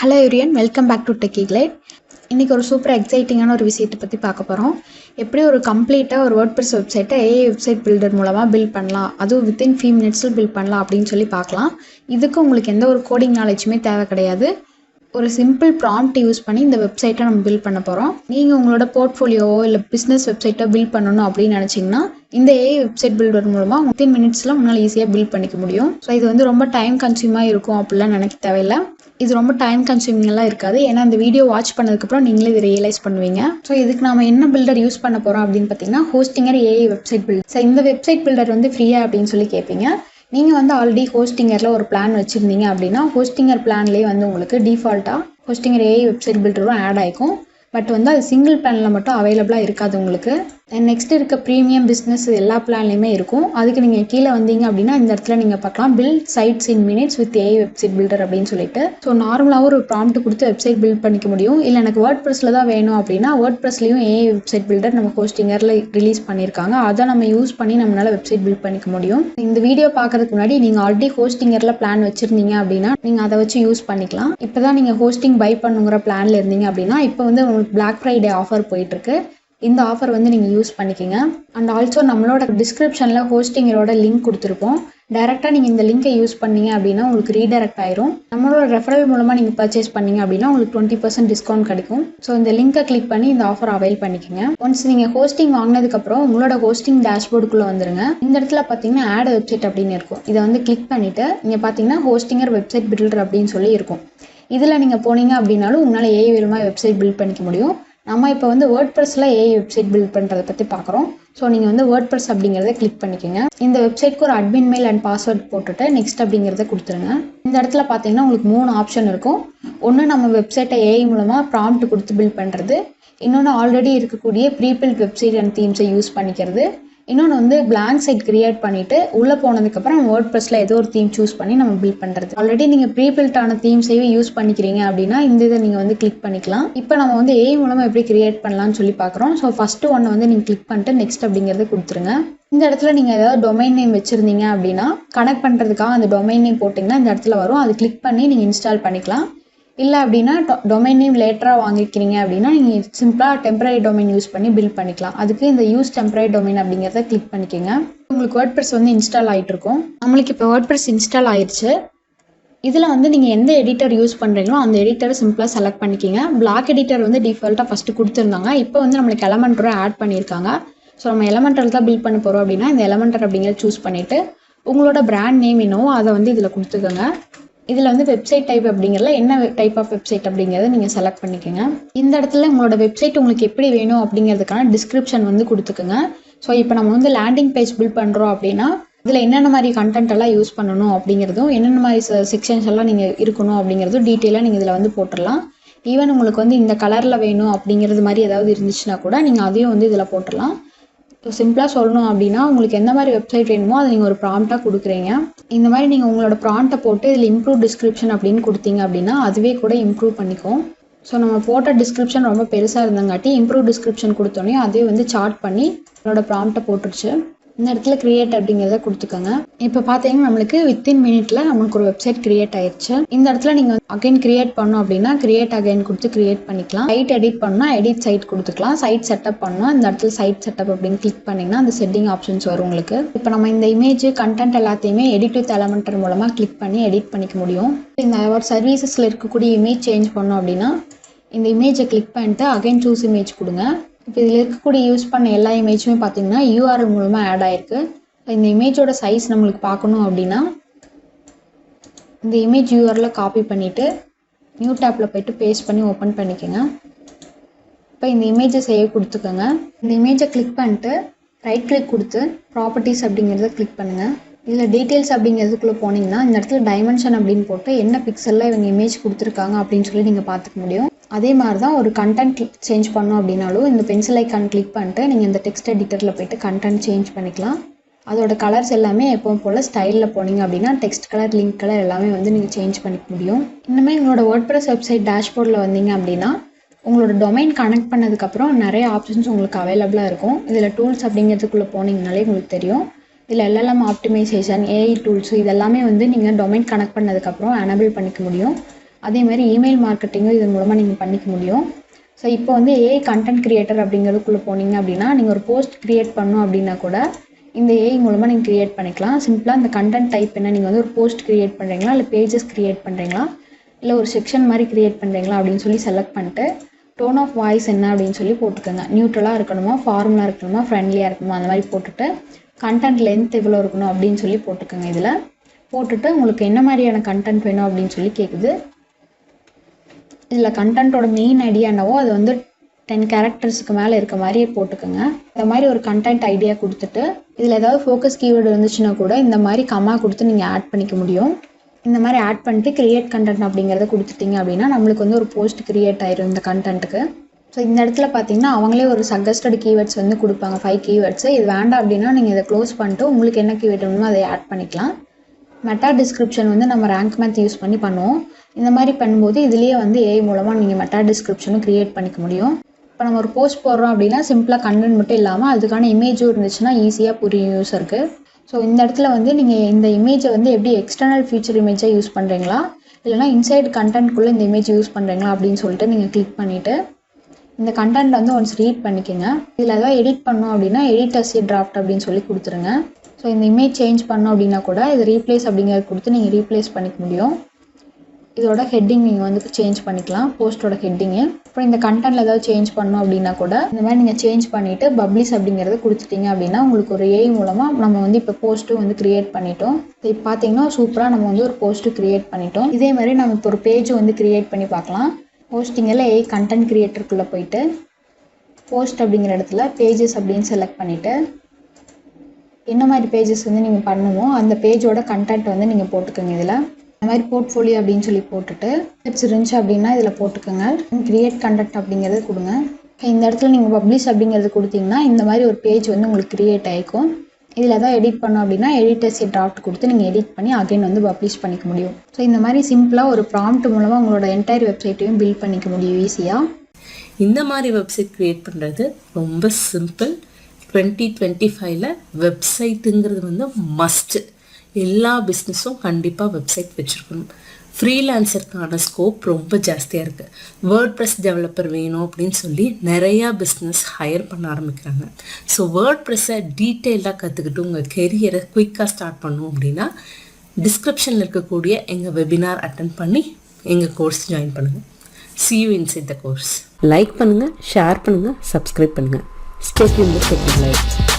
Hello everyone, welcome back to Techie Glide. இன்றைக்கி ஒரு super எக்ஸைட்டிங்கான ஒரு விஷயத்தை பற்றி பார்க்க போகிறோம். எப்படி ஒரு கம்ப்ளீட்டாக ஒரு வேர்ட்பிரஸ் வெப்சைட்டை ஏஐ வெப்சைட் பில்டர் மூலமாக பில்ட் பண்ணலாம், அதுவும் வித்தின் ஃபியூ மினிட்ஸில் பில்ட் பண்ணலாம் அப்படின்னு சொல்லி பார்க்கலாம். இதுக்கு உங்களுக்கு எந்த ஒரு கோடிங் நாலேஜுமே தேவை கிடையாது. ஒரு சிம்பிள் ப்ராம்ப்ட் யூஸ் பண்ணி இந்த வெப்சைட்டை நம்ம பில்ட் பண்ண போகிறோம். நீங்கள் உங்களோட போர்ட்ஃபோலியோவோ இல்லை பிஸ்னஸ் வெப்சைட்டை பில்ட் பண்ணணும் அப்படின்னு நினச்சிங்கன்னா இந்த ஏஐ வெப்சைட் பில்டர் மூலமாக 15 மினிட்ஸில் உங்களால் ஈஸியாக பில்ட் பண்ணிக்க முடியும். ஸோ இது வந்து ரொம்ப டைம் கன்சியூமாக இருக்கும் அப்படிலாம் நினைக்க தேவையில்லை. இது ரொம்ப டைம் கன்சியூமிங்லாம் இருக்காது. ஏன்னா இந்த வீடியோ வாட்ச் பண்ணதுக்கப்புறம் நீங்களே இதை ரியலைஸ் பண்ணுவீங்க. ஸோ இதுக்கு நம்ம என்ன பில்டர் யூஸ் பண்ண போகிறோம் அப்படின்னு பார்த்தீங்கன்னா Hostinger AI website builder. So இந்த வெப்சைட் பில்டர் வந்து ஃப்ரீயா அப்படின்னு சொல்லி கேட்பீங்க. நீங்கள் வந்து ஆல்ரெடி ஹோஸ்டிங்கரில் ஒரு பிளான் வச்சுருந்தீங்க அப்படின்னா ஹோஸ்டிங்கர் பிளான்லேயே வந்து உங்களுக்கு டிஃபால்ட்டாக ஹோஸ்டிங்கர் ஏஐ வெப்சைட் பில்டரும் ஆட் ஆகிக்கும். பட் வந்து அது சிங்கிள் பிளானில் மட்டும் அவைலபிளாக இருக்காது உங்களுக்கு. நெக்ஸ்ட் இருக்க ப்ரீமியம் பிஸ்னஸ் எல்லா பிளான்லையுமே இருக்கும். அதுக்கு நீங்கள் கீழே வந்தீங்க அப்படின்னா இந்த இடத்துல நீங்கள் பார்க்கலாம் build sites in minutes with AI website builder அப்படின்னு சொல்லிட்டு. ஸோ நார்மலாகவும் ஒரு ப்ராம்ப்ட் கொடுத்து வெப்சைட் பில்ட் பண்ணிக்க முடியும். இல்லை எனக்கு வேர்ட்பிரஸில் தான் வேணும் அப்படின்னா வேர்ட்பிரஸ்லையும் ஏஐ வெப்சைட் பில்டர் நம்ம ஹோஸ்டிங்கரில் ரிலீஸ் பண்ணியிருக்காங்க. அதை நம்ம யூஸ் பண்ணி நம்மளால் வெப்சைட் பில்ட் பண்ணிக்க முடியும். இந்த வீடியோ பார்க்கறதுக்கு முன்னாடி நீங்கள் ஆல்ரெடி ஹோஸ்டிங்கரில் பிளான் வச்சுருந்தீங்க அப்படின்னா நீங்கள் அதை வச்சு யூஸ் பண்ணிக்கலாம். இப்போ தான் நீங்கள் ஹோஸ்டிங் பை பண்ணுங்கிற பிளானில் இருந்தீங்க அப்படின்னா இப்போ வந்து உங்களுக்கு Black Friday ஆஃபர் போயிட்டுருக்கு. இந்த ஆஃபர் வந்து நீங்கள் யூஸ் பண்ணிக்கோங்க. அண்ட் ஆல்சோ நம்மளோட டிஸ்கிரிப்ஷனில் ஹோஸ்டிங்கரோட லிங்க் கொடுத்துருப்போம். டேரெக்டாக நீங்கள் இந்த லிங்கை யூஸ் பண்ணீங்க அப்படின்னா உங்களுக்கு ரீடைரக்ட் ஆயிரும். நம்மளோட ரெஃபரல் மூலமாக நீங்கள் பர்ச்சேஸ் பண்ணீங்க அப்படின்னா உங்களுக்கு 20% டிஸ்கவுண்ட் கிடைக்கும். ஸோ இந்த லிங்கை கிளிக் பண்ணி இந்த ஆஃபர் அவைல் பண்ணிக்கோங்க. ஒன்ஸ் நீங்கள் ஹோஸ்டிங் வாங்கினதுக்கப்புறம் உங்களோட ஹோஸ்டிங் டேஷ்போர்டுக்குள்ளே வந்துருங்க. இந்த இடத்துல பார்த்தீங்கன்னா ஆட் வெப்சைட் அப்படின்னு இருக்கும். இதை வந்து கிளிக் பண்ணிவிட்டு இங்கே பார்த்தீங்கன்னா ஹோஸ்டிங்கர் வெப்சைட் பில்டர் அப்படின்னு சொல்லி இருக்கும். இதில் நீங்கள் போனீங்க அப்படின்னாலும் உங்களால் ஏஐ மூலமாக வெப்சைட் பில்ட் பண்ணிக்க முடியும். நம்ம இப்போ வந்து வேர்ட்பிரஸில் ஏஐ வெப்சைட் பில்ட் பண்ணுறதை பற்றி பார்க்குறோம். ஸோ நீங்கள் வந்து வேர்ட்பிரஸ் அப்படிங்கிறத கிளிக் பண்ணிக்கோங்க. இந்த வெப்சைட்க்கு ஒரு அட்மின் மெயில் அண்ட் பாஸ்வேர்ட் போட்டுட்டு நெக்ஸ்ட் அப்படிங்கிறத கொடுத்துருங்க. இந்த இடத்துல பார்த்தீங்கன்னா உங்களுக்கு 3 ஆப்ஷன் இருக்கும். ஒன்று நம்ம வெப்சைட்டை ஏஐ மூலமாக ப்ராம்ப்ட் கொடுத்து பில்ட் பண்ணுறது, இன்னொன்று ஆல்ரெடி இருக்கக்கூடிய ப்ரீபில்ட் வெப்சைட் அண்ட் தீம்ஸை யூஸ் பண்ணிக்கிறது, இன்னொன்று வந்து பிளாங்க் சைட் கிரியேட் பண்ணிவிட்டு உள்ளே போனதுக்கப்புறம் வேர்ட்பிரஸில் ஏதோ ஒரு தீம் சூஸ் பண்ணி நம்ம பில்ட் பண்ணுறது. ஆல்ரெடி நீங்கள் ப்ரீபில்ட் ஆன தீம்ஸையும் யூஸ் பண்ணிக்கிறீங்க அப்படின்னா இந்த இதை நீங்கள் வந்து கிளிக் பண்ணிக்கலாம். இப்போ நம்ம வந்து ஏஐ மூலமாக எப்படி கிரியேட் பண்ணலாம்னு சொல்லி பார்க்குறோம். ஸோ ஃபஸ்ட்டு ஒன்று வந்து நீங்கள் கிளிக் பண்ணிட்டு நெக்ஸ்ட் அப்படிங்கிறத கொடுத்துருங்க. இந்த இடத்துல நீங்கள் ஏதாவது டொமைன் நேம் வச்சுருந்தீங்க அப்படின்னா கனெக்ட் பண்ணுறதுக்காக அந்த டொமைன் நேம் போட்டிங்கன்னா இந்த இடத்துல வரும். அது கிளிக் பண்ணி நீங்கள் இன்ஸ்டால் பண்ணிக்கலாம். இல்லை அப்படின்னா டொமைன் நேம் லேட்டராக வாங்கிக்கிறீங்க அப்படின்னா நீங்கள் சிம்பிளாக டெம்பரரி டொமைன் யூஸ் பண்ணி பில்ட் பண்ணிக்கலாம். அதுக்கு இந்த யூஸ் டெம்பரரி டொமைன் அப்படிங்கிறத கிளிக் பண்ணிக்கோங்க. உங்களுக்கு வேர்ட்பிரஸ் வந்து இன்ஸ்டால் ஆகிட்டு இருக்கும். நம்மளுக்கு இப்போ வேர்ட்பிரஸ் இன்ஸ்டால் ஆயிடுச்சு. இதில் வந்து நீங்கள் எந்த எடிட்டர் யூஸ் பண்ணுறீங்களோ அந்த எடிட்டரை சிம்பிளாக செலக்ட் பண்ணிக்கோங்க. பிளாக் எடிட்டர் வந்து டிஃபால்ட்டாக ஃபஸ்ட்டு கொடுத்துருந்தாங்க. இப்போ வந்து நம்மளுக்கு எலமெண்டரை ஆட் பண்ணியிருக்காங்க. ஸோ நம்ம எலமெண்டரில் தான் பில்ட் பண்ண போகிறோம் அப்படின்னா இந்த எலமெண்டர் அப்படிங்கிறத சூஸ் பண்ணிவிட்டு உங்களோட பிராண்ட் நேம் என்னவோ அதை வந்து இதில் கொடுத்துக்கோங்க. இதில் வந்து வெப்சைட் டைப் அப்படிங்கிறதுல என்ன டைப் ஆஃப் வெப்சைட் அப்படிங்கிறத நீங்கள் செலக்ட் பண்ணிக்கோங்க. இந்த இடத்துல உங்களோட வெப்சைட் உங்களுக்கு எப்படி வேணும் அப்படிங்கிறதுக்கான டிஸ்கிரிப்ஷன் வந்து கொடுத்துக்கோங்க. ஸோ இப்போ நம்ம வந்து லேண்டிங் பேஜ் பில்ட் பண்ணுறோம் அப்படின்னா இதில் என்னென்ன மாதிரி கண்டென்ட் எல்லாம் யூஸ் பண்ணணும் அப்படிங்கிறதும் என்னென்ன மாதிரி செக்ஷன்ஸ் எல்லாம் நீங்கள் இருக்கணும் அப்படிங்கிறதும் டீட்டெயிலாக நீங்கள் இதில் வந்து போட்டுடலாம். ஈவன் உங்களுக்கு வந்து இந்த கலரில் வேணும் அப்படிங்கிறது மாதிரி ஏதாவது இருந்துச்சுன்னா கூட நீங்கள் அதையும் வந்து இதில் போட்டுடலாம். ஸோ சிம்பிளாக சொல்லணும் அப்படின்னா உங்களுக்கு எந்த மாதிரி வெப்சைட் வேணுமோ அதை நீங்கள் ஒரு ப்ராம்ப்டாக கொடுக்குறீங்க. இந்த மாதிரி நீங்கள் உங்களோட ப்ராம்ப்டை போட்டு இதில் இம்ப்ரூவ் டிஸ்கிரிப்ஷன் அப்படின்னு கொடுத்தீங்க அப்படின்னா அதுவே கூட இம்ப்ரூவ் பண்ணிக்கும். ஸோ நம்ம போட்ட டிஸ்கிரிப்ஷன் ரொம்ப பெருசாக இருந்தங்காட்டி இம்ப்ரூவ் டிஸ்கிரிப்ஷன் கொடுத்தோன்னே அதுவே வந்து சார்ட் பண்ணி என்னோட ப்ராம்ப்டை போட்டுருச்சு. இந்த இடத்துல கிரியேட் அப்படிங்கிறத கொடுத்துக்கோங்க. இப்போ பார்த்தீங்கன்னா நம்மளுக்கு வித்தின் மினிட்ல நம்மளுக்கு ஒரு வெப்சைட் கிரியேட் ஆயிடுச்சு. இந்த இடத்துல நீங்கள் அகைன் கிரியேட் பண்ணணும் அப்படின்னா கிரியேட் அகைன் கொடுத்து கிரியேட் பண்ணிக்கலாம். சைட் எடிட் பண்ணால் எடிட் சைட் கொடுத்துக்கலாம். சைட் செட்டப் பண்ணால் இந்த இடத்துல சைட் செட்டப் அப்படின்னு கிளிக் பண்ணிங்கன்னா அந்த செட்டிங் ஆப்ஷன்ஸ் வரும் உங்களுக்கு. இப்போ நம்ம இந்த இமேஜ் கண்டென்ட் எல்லாத்தையுமே எடிட் வித் எலமெண்டர் மூலமாக கிளிக் பண்ணி எடிட் பண்ணிக்க முடியும். இந்த ஒரு சர்வீசஸில் இருக்கக்கூடிய இமேஜ் சேஞ்ச் பண்ணோம் அப்படின்னா இந்த இமேஜை கிளிக் பண்ணிட்டு அகைன் சூஸ் இமேஜ் கொடுங்க. இப்போ இதில் இருக்கக்கூடிய யூஸ் பண்ண எல்லா இமேஜுமே பார்த்தீங்கன்னா URL மூலமாக ஆட் ஆகிருக்கு. இந்த இமேஜோட சைஸ் நம்மளுக்கு பார்க்கணும் அப்படின்னா இந்த இமேஜ் URL காப்பி பண்ணிவிட்டு நியூ டேப்பில் போய்ட்டு பேஸ்ட் பண்ணி ஓப்பன் பண்ணிக்கோங்க. இப்போ இந்த இமேஜை சேவ் கொடுத்துக்கோங்க. இந்த இமேஜை கிளிக் பண்ணிட்டு ரைட் கிளிக் கொடுத்து ப்ராப்பர்ட்டிஸ் அப்படிங்கிறத கிளிக் பண்ணுங்கள். இதில் டீட்டெயில்ஸ் அப்படிங்கிறதுக்குள்ளே போனீங்கன்னா இந்த இடத்துல டைமென்ஷன் அப்படின்னு போட்டு என்ன பிக்சலில் இவங்க இமேஜ் கொடுத்துருக்காங்க அப்படின்னு சொல்லி நீங்கள் பார்த்துக்க முடியும். அதே மாதிரி தான் ஒரு கண்டென்ட் சேஞ்ச் பண்ணோம் அப்படின்னாலும் இந்த பென்சில் ஐக்கான் கிளிக் பண்ணிட்டு நீங்கள் இந்த டெக்ஸ்ட் எடிட்டரில் போய்ட்டு கண்டென்ட் சேஞ்ச் பண்ணிக்கலாம். அதோட கலர்ஸ் எல்லாமே எப்பவும் போல் ஸ்டைலில் போனீங்க அப்படின்னா டெக்ஸ்ட் கலர் லிங்க் கலர் எல்லாமே வந்து நீங்கள் சேஞ்ச் பண்ணிக்க முடியும். இன்னுமே உங்களோட வேர்ட்பிரஸ் வெப்சைட் டேஷ்போர்டில் வந்தீங்க அப்படின்னா உங்களோட டொமைன் கனெக்ட் பண்ணதுக்கப்புறம் நிறைய ஆப்ஷன்ஸ் உங்களுக்கு அவைலபிளாக இருக்கும். இதில் டூல்ஸ் அப்படிங்கிறதுக்குள்ளே போனீங்கனாலே உங்களுக்கு தெரியும். இதில் LLM ஆப்டிமைசேஷன், ஏஐ டூல்ஸு இதெல்லாமே வந்து நீங்கள் டொமைன் கனெக்ட் பண்ணதுக்கப்புறம் எனேபிள் பண்ணிக்க முடியும். அதே மாதிரி இமெயில் மார்க்கெட்டிங்கும் இதன் மூலமாக நீங்கள் பண்ணிக்க முடியும். ஸோ இப்போ வந்து ஏஐ கண்டென்ட் கிரியேட்டர் அப்படிங்கிறதுக்குள்ளே போனீங்க அப்படின்னா, நீங்கள் ஒரு போஸ்ட் க்ரியேட் பண்ணணும் அப்படின்னா கூட இந்த ஏஐ மூலமாக நீங்கள் க்ரியேட் பண்ணிக்கலாம். சிம்பிளாக இந்த கண்டென்ட் டைப் என்ன, நீங்கள் வந்து ஒரு போஸ்ட் க்ரியேட் பண்ணுறீங்களா, இல்லை பேஜஸ் க்ரியேட் பண்ணுறீங்களா, இல்லை ஒரு செக்ஷன் மாதிரி க்ரியேட் பண்ணுறீங்களா அப்படின்னு சொல்லி செலக்ட் பண்ணிட்டு டோன் ஆஃப் வாய்ஸ் என்ன அப்படின்னு சொல்லி போட்டுக்கோங்க. நியூட்ரலாக இருக்கணுமா, ஃபார்மலாக இருக்கணுமா, ஃப்ரெண்ட்லியாக இருக்கணுமா, அந்த மாதிரி போட்டுட்டு கண்டென்ட் லென்த் எவ்வளோ இருக்கணும் அப்படின்னு சொல்லி போட்டுக்கோங்க. இதில் போட்டுட்டு உங்களுக்கு என்ன மாதிரியான கண்டென்ட் வேணும் அப்படின்னு சொல்லி கேட்குது. இதில் கண்டென்ட்டோட மெயின் ஐடியா என்னவோ அது வந்து 10 கேரக்டர்ஸுக்கு மேலே இருக்க மாதிரியே போட்டுக்கோங்க. இந்த மாதிரி ஒரு கண்டென்ட் ஐடியா கொடுத்துட்டு இதில் ஏதாவது ஃபோக்கஸ் கீவேர்டு இருந்துச்சுன்னா கூட இந்த மாதிரி கம்மா கொடுத்து நீங்கள் ஆட் பண்ணிக்க முடியும். இந்த மாதிரி ஆட் பண்ணிட்டு கிரியேட் கண்டென்ட் அப்படிங்கிறத கொடுத்துட்டிங்க அப்படின்னா நம்மளுக்கு வந்து ஒரு போஸ்ட் கிரியேட் ஆயிரும் இந்த கண்டென்ட்டுக்கு. ஸோ இந்த இடத்துல பார்த்தீங்கன்னா அவங்களே ஒரு சஜஸ்டட் கீவேர்ட்ஸ் வந்து கொடுப்பாங்க, 5 கீவேர்ட்ஸு. இது வேண்டாம் அப்படின்னா நீங்கள் இதை க்ளோஸ் பண்ணிட்டு உங்களுக்கு என்ன கீவேர்ட் வேணுமோ அதை ஆட் பண்ணிக்கலாம். மெட்டா டிஸ்கிரிப்ஷன் வந்து நம்ம ரேங்க் மேத் யூஸ் பண்ணி பண்ணுவோம். இந்த மாதிரி பண்ணும்போது இதுலேயே வந்து ஏஐ மூலமாக நீங்கள் மெட்டா டிஸ்கிரிப்ஷனும் க்ரியேட் பண்ணிக்க முடியும். இப்போ நம்ம ஒரு போஸ்ட் போடுறோம் அப்படின்னா சிம்பிளாக கண்டென்ட் மட்டும் இல்லாமல் அதுக்கான இமேஜும் இருந்துச்சுன்னா ஈஸியாக புரியும் யூஸருக்கு. ஸோ இந்த இடத்துல வந்து நீங்கள் இந்த இமேஜை வந்து எப்படி எக்ஸ்டர்னல் ஃபீச்சர் இமேஜாக யூஸ் பண்ணுறீங்களா, இல்லைனா இன்சைட் கண்டென்ட்குள்ளே இந்த இமேஜ் யூஸ் பண்ணுறீங்களா அப்படின்னு சொல்லிட்டு நீங்கள் கிளிக் பண்ணிவிட்டு இந்த கண்டென்ட் வந்து ஒன்ஸ் ரீட் பண்ணிக்கோங்க. இதில் ஏதாவது எடிட் பண்ணோம் அப்படின்னா எடிட் அஸ் எ டிராஃப்ட் அப்படின்னு சொல்லி கொடுத்துருங்க. ஸோ இந்த இமேஜ் சேஞ்ச் பண்ணோம் அப்படின்னா கூட இது ரீப்ளேஸ் அப்படிங்கிறது கொடுத்து நீங்கள் ரீப்ளேஸ் பண்ணிக்க முடியும். இதோட ஹெட்டிங் நீங்கள் வந்து சேஞ்ச் பண்ணிக்கலாம், போஸ்ட்டோட ஹெட்டிங்கு. அப்புறம் இந்த கண்டென்ட்டில் ஏதாவது சேஞ்ச் பண்ணோம் அப்படின்னா கூட இந்த மாதிரி நீங்கள் சேஞ்ச் பண்ணிவிட்டு பப்ளிஷ் அப்படிங்கிறத கொடுத்துட்டீங்க அப்படின்னா உங்களுக்கு ஒரு ஏஐ மூலமாக நம்ம வந்து இப்போ போஸ்ட்டும் வந்து க்ரியேட் பண்ணிட்டோம். இப்போ பார்த்தீங்கன்னா சூப்பராக நம்ம வந்து ஒரு போஸ்ட்டு க்ரியேட் பண்ணிட்டோம். இதே மாதிரி நம்ம இப்போ ஒரு பேஜ் வந்து க்ரியேட் பண்ணி பார்க்கலாம். போஸ்டிங்கில் ஏஐ கண்டென்ட் க்ரியேட்டருக்குள்ளே போயிட்டு போஸ்ட் அப்படிங்கிற இடத்துல பேஜஸ் அப்படின்னு செலக்ட் பண்ணிவிட்டு என்ன மாதிரி பேஜஸ் வந்து நீங்கள் பண்ணணுமோ அந்த பேஜோட கண்டென்ட் வந்து நீங்கள் போட்டுக்கோங்க. இதில் இந்த மாதிரி போர்ட்ஃபோலியோ அப்படின்னு சொல்லி போட்டுட்டு இருந்துச்சு அப்படின்னா இதில் போட்டுக்கோங்க. கிரியேட் கண்டென்ட் அப்படிங்கிறது கொடுங்க. இந்த இடத்துல நீங்கள் பப்ளிஷ் அப்படிங்கிறது கொடுத்தீங்கன்னா இந்த மாதிரி ஒரு பேஜ் வந்து உங்களுக்கு கிரியேட் ஆகிக்கும். இதில் எதாவது எடிட் பண்ணோம் அப்படின்னா எடிட் அஸ் எ டிராஃப்ட் கொடுத்து நீங்கள் எடிட் பண்ணி அகைன் வந்து பப்ளிஷ் பண்ணிக்க முடியும். ஸோ இந்த மாதிரி சிம்பிளாக ஒரு ப்ராம்ப்ட் மூலமாக உங்களோட என்டையர் வெப்சைட்டையும் பில்ட் பண்ணிக்க முடியும் ஈஸியாக. இந்த மாதிரி வெப்சைட் க்ரியேட் பண்ணுறது ரொம்ப சிம்பிள். 2025 வெப்சைட்டுங்கிறது வந்து மஸ்ட்டு. எல்லா பிஸ்னஸும் கண்டிப்பாக வெப்சைட் வச்சுருக்கணும். ஃப்ரீலான்சருக்கான ஸ்கோப் ரொம்ப ஜாஸ்தியாக இருக்குது. வேர்ட்ப்ரெஸ் டெவலப்பர் வேணும் அப்படின்னு சொல்லி நிறையா பிஸ்னஸ் ஹையர் பண்ண ஆரம்பிக்கிறாங்க. ஸோ வேர்ட்ப்ரெஸ்ஸை டீட்டெயிலாக கற்றுக்கிட்டு உங்கள் கெரியரை குயிக்காக ஸ்டார்ட் பண்ணணும் அப்படின்னா டிஸ்கிரிப்ஷனில் இருக்கக்கூடிய எங்கள் வெபினார் அட்டென்ட் பண்ணி எங்கள் கோர்ஸ் ஜாயின் பண்ணுங்கள். See you inside the course. Like பண்ணுங்கள், ஷேர் பண்ணுங்கள், சப்ஸ்கிரைப் பண்ணுங்கள். Stay tuned with Tech Live.